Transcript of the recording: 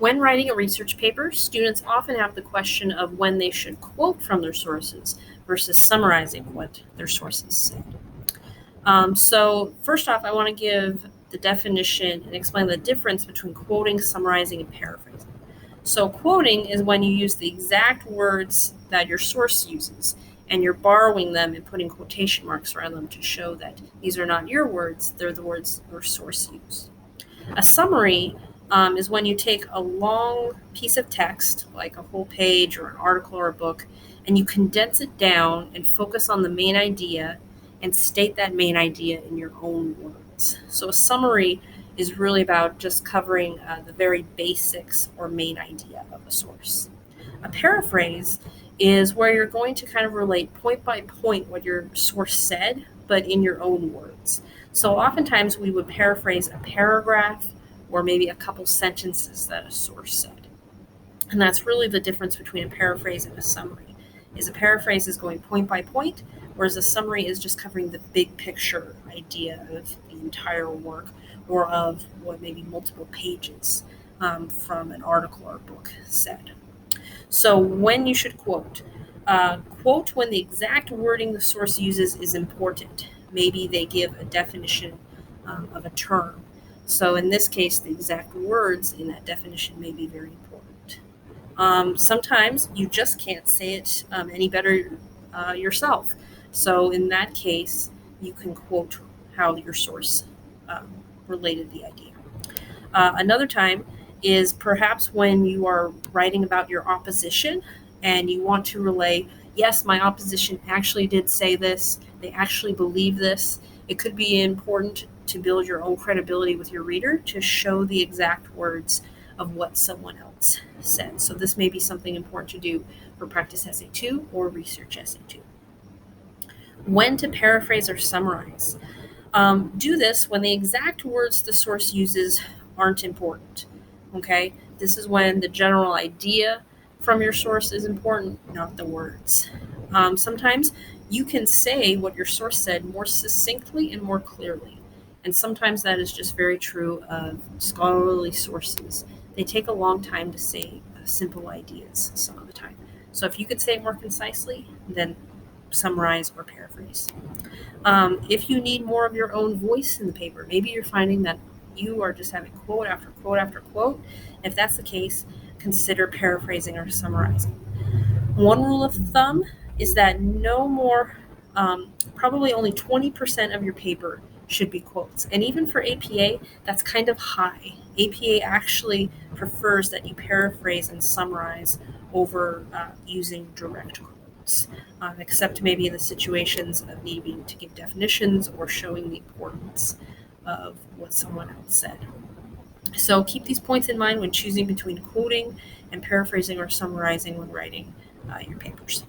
When writing a research paper, students often have the question of when they should quote from their sources versus summarizing what their sources said. So first off, I want to give the definition and explain the difference between quoting, summarizing, and paraphrasing. So quoting is when you use the exact words that your source uses, and you're borrowing them and putting quotation marks around them to show that these are not your words, they're the words your source used. A summary is when you take a long piece of text, like a whole page or an article or a book, and you condense it down and focus on the main idea and state that main idea in your own words. So a summary is really about just covering the very basics or main idea of a source. A paraphrase is where you're going to kind of relate point by point what your source said, but in your own words. So oftentimes we would paraphrase a paragraph or maybe a couple sentences that a source said. And that's really the difference between a paraphrase and a summary. Is a paraphrase is going point by point, whereas a summary is just covering the big picture idea of the entire work or of what maybe multiple pages from an article or book said. So when you should quote. Quote when the exact wording the source uses is important. Maybe they give a definition of a term. So in this case, the exact words in that definition may be very important. Sometimes you just can't say it any better yourself. So in that case, you can quote how your source related the idea. Another time is perhaps when you are writing about your opposition and you want to relay, yes, my opposition actually did say this, they actually believe this. It could be important to build your own credibility with your reader to show the exact words of what someone else said. So this may be something important to do for practice essay 2 or research essay 2. When to paraphrase or summarize. Do this when the exact words the source uses aren't important. Okay, this is when the general idea from your source is important, not the words. Sometimes you can say what your source said more succinctly and more clearly. And sometimes that is just very true of scholarly sources. They take a long time to say simple ideas some of the time. So if you could say it more concisely, then summarize or paraphrase. If you need more of your own voice in the paper, maybe you're finding that you are just having quote after quote after quote. If that's the case, consider paraphrasing or summarizing. One rule of thumb is that no more, probably only 20% of your paper should be quotes. And even for APA, that's kind of high. APA actually prefers that you paraphrase and summarize over using direct quotes, except maybe in the situations of needing to give definitions or showing the importance of what someone else said. So keep these points in mind when choosing between quoting and paraphrasing or summarizing when writing your papers.